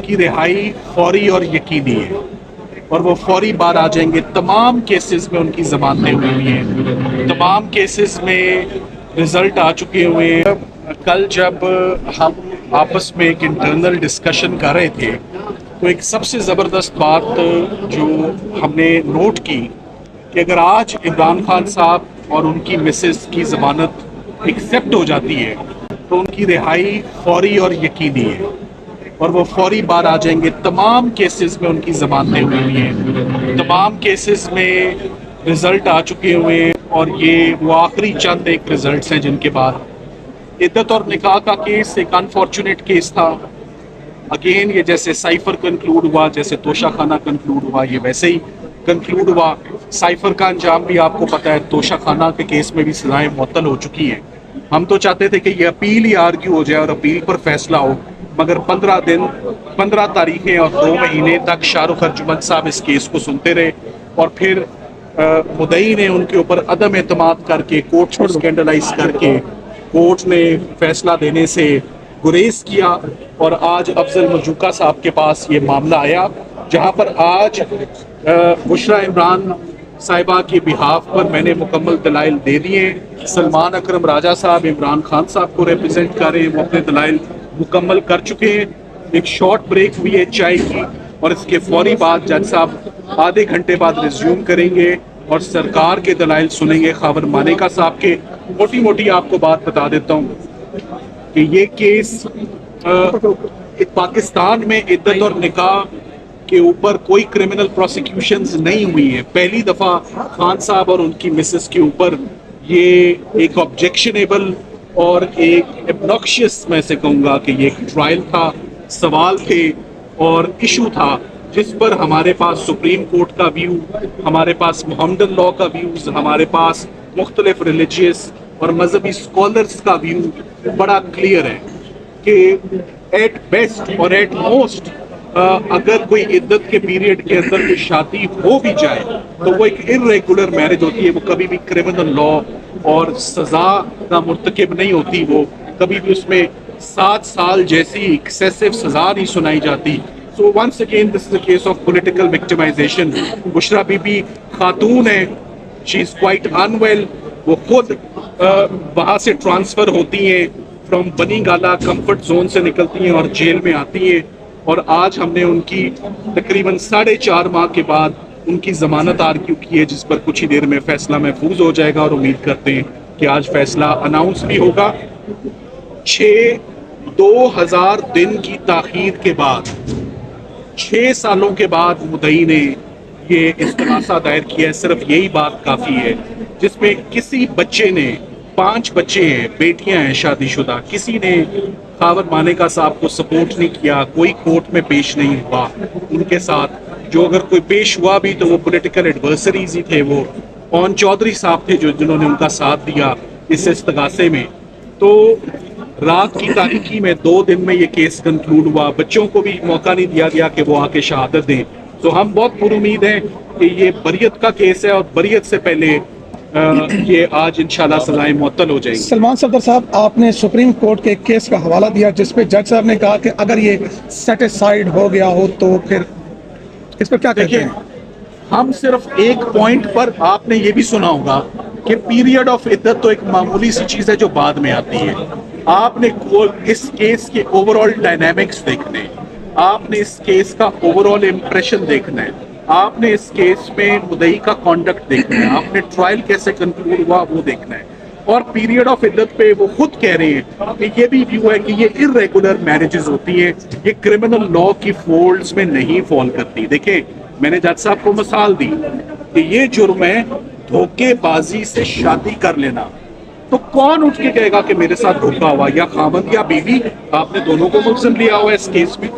کی رہائی فوری اور یقینی ہے اور وہ فوری بعد آ جائیں گے۔ تمام کیسز میں ان کی ضمانتیں ہوئی ہیں، تمام کیسز میں رزلٹ آ چکے ہوئے ہیں۔ کل جب ہم آپس میں ایک انٹرنل ڈسکشن کر رہے تھے تو ایک سب سے زبردست بات جو ہم نے نوٹ کی کہ اگر آج عمران خان صاحب اور ان کی مسز کی ضمانت ایکسیپٹ ہو جاتی ہے تو ان کی رہائی فوری اور یقینی ہے اور وہ فوری بعد آ جائیں گے۔ تمام کیسز میں ان کی ضمانتیں ہوئی ہیں، تمام کیسز میں رزلٹ آ چکے ہوئے ہیں اور یہ وہ آخری چند ایک رزلٹس ہیں جن کے بعد عدت اور نکاح کا کیس ایک انفارچونیٹ کیس تھا۔ اگین یہ جیسے سائفر کنکلوڈ ہوا، جیسے توشہ خانہ کنکلوڈ ہوا، یہ ویسے ہی کنکلوڈ ہوا۔ سائفر کا انجام بھی آپ کو پتہ ہے، توشہ خانہ کے کیس میں بھی سزائیں معطل ہو چکی ہیں۔ ہم تو چاہتے تھے کہ یہ اپیل ہی آرگیو ہو جائے اور اپیل پر فیصلہ ہو، مگر 15 تاریخیں اور 2 مہینے تک شاہ رخ ارجمند صاحب اس کیس کو سنتے رہے اور پھر مدعی نے ان کے اوپر عدم اعتماد کر کے کورٹ کو سکینڈلائز کر کے کورٹ نے فیصلہ دینے سے گریز کیا اور آج افضل مجوکا صاحب کے پاس یہ معاملہ آیا جہاں پر آج بشریٰ عمران صاحبہ کے بہاف پر میں نے مکمل دلائل دے دیے۔ سلمان اکرم راجہ صاحب عمران خان صاحب کو ریپرزینٹ کر رہے ہیں، وہ اپنے دلائل مکمل کر چکے ہیں۔ ایک شارٹ بریک ہوئی ہے چائے کی اور اس کے فوری بعد جج صاحب آدھے گھنٹے بعد ریزیوم کریں گے اور سرکار کے دلائل سنیں گے، خاور مانیکا صاحب کے۔ موٹی موٹی آپ کو بات بتا دیتا ہوں کہ یہ کیس پاکستان میں عدت اور نکاح کے اوپر کوئی کرمنل پروسیکیوشنز نہیں ہوئی ہیں۔ پہلی دفعہ خان صاحب اور ان کی مسز کے اوپر یہ ایک آبجیکشنیبل اور ایک ابنوکشیس میں سے کہوں گا کہ یہ ایک ٹرائل تھا، سوال تھے اور ایشو تھا جس پر ہمارے پاس سپریم کورٹ کا ویو، ہمارے پاس محمدن لاء کا ویوز، ہمارے پاس مختلف ریلیجیس اور مذہبی اسکالرز کا ویو بڑا کلیئر ہے کہ ایٹ بیسٹ اور ایٹ موسٹ اگر کوئی عدت کے پیریڈ کے اندر کوئی شادی ہو بھی جائے تو وہ ایک ارریگولر میرج ہوتی ہے، وہ کبھی بھی کرمنل لاء اور سزا کا مرتکب نہیں ہوتی، وہ کبھی بھی اس میں 7 سال جیسی ایکسیسو سزا نہیں سنائی جاتی۔ So once again this is a case of political victimisation. Bushra Bibi خاتون ہے، شی از کوائٹ انویل، وہ خود وہاں سے ٹرانسفر ہوتی ہیں، فرام بنی گالا کمفرٹ زون سے نکلتی ہیں اور جیل میں آتی ہیں اور آج ہم نے ان کی تقریباً 4.5 ماہ کے بعد ان کی ضمانت آرگیو کی ہے جس پر کچھ ہی دیر میں فیصلہ محفوظ ہو جائے گا اور امید کرتے ہیں کہ آج فیصلہ اناؤنس بھی ہوگا۔ 2000 دن کی تاخیر کے بعد 6 سالوں کے بعد مدعی نے یہ استغاثہ دائر کیا ہے۔ صرف یہی بات کافی ہے جس میں کسی بچے نے 5 بچے ہیں، بیٹیاں ہیں شادی شدہ، کسی نے خاور مانیکا صاحب کو سپورٹ نہیں کیا، کوئی کورٹ میں پیش نہیں ہوا ان کے ساتھ، جو اگر کوئی پیش ہوا بھی تو وہ پولیٹیکل ایڈورسریز ہی تھے، وہ پون چودھری صاحب تھے جنہوں نے ان کا ساتھ دیا اس استغاثے میں۔ تو رات کی تاریکی میں 2 دن میں یہ کیس کنکلوڈ ہوا، بچوں کو بھی موقع نہیں دیا گیا کہ وہ آ کے شہادت دیں۔ تو ہم بہت پر امید ہیں کہ یہ بریت کا کیس ہے اور بریت سے پہلے یہ آج انشاءاللہ سزائیں معطل ہو جائیں گی۔ سلمان صفدر صاحب، آپ نے سپریم کورٹ کے ایک کیس کا حوالہ دیا جس پہ جج صاحب نے کہا کہ اگر یہ سیٹسفائیڈ ہو گیا ہو تو پھر اس پر کیا کہتے ہیں؟ ہم صرف ایک پوائنٹ پر، آپ نے یہ بھی سنا ہوگا کہ پیریڈ آف عدت تو ایک معمولی سی چیز ہے جو بعد میں آتی ہے۔ آپ نے اس کیس کے اوور آل ڈائنامکس دیکھنے ہیں، آپ نے اس کیس کا اوور آل امپریشن دیکھنا ہے، آپ نے اس کیس میں مدعی کا کانڈکٹ دیکھنا ہے، آپ نے ٹرائل کیسے کنکلوڈ ہوا وہ دیکھنا ہے۔ اور پیریڈ آف عدت پہ وہ خود کہہ رہے ہیں کہ یہ بھی ویو ہے کہ یہ ارریگولر میرجز ہوتی ہیں، یہ کرمنل لاء کی فولڈز میں نہیں فال کرتی۔ دیکھیں، میں نے جج صاحب کو مثال دی کہ یہ جرم ہے دھوکے بازی سے شادی کر لینا، تو کون اٹھ کے کہے گا کہ میرے ساتھ دھوکا ہوا، یا خاوند یا بیوی، آپ نے دونوں کو ملزم لیا ہوا ہے اس کیس میں۔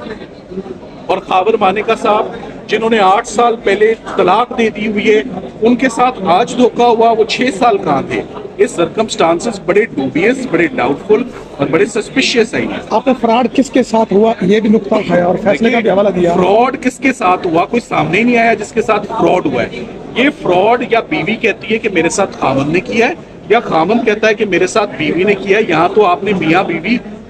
اور خاور مانیکا صاحب جنہوں نے 8 سال پہلے طلاق دے دی ہوئی ہے، ان کے ساتھ آج دھوکا ہوا، وہ 6 سال کہاں تھے؟ یہ سرکمسٹانسز بڑے ڈوبیس، بڑے ڈاؤٹ فل اور بڑے سسپیشیس ہیں۔ آپ نے فراڈ کس کے ساتھ ہوا یہ بھی نقطہ اٹھایا اور فیصلے کا بھی حوالہ دیا۔ فراڈ کس کے ساتھ ہوا؟ کوئی سامنے ہی نہیں آیا جس کے ساتھ فراڈ ہوا ہے۔ یہ فراڈ یا بیوی کہتی ہے کہ میرے ساتھ خاوند نے کیا ہے، یا خاوند کہتا ہے کہ میرے ساتھ بیوی نے کیا ہے۔ یہاں تو آپ نے میاں بیوی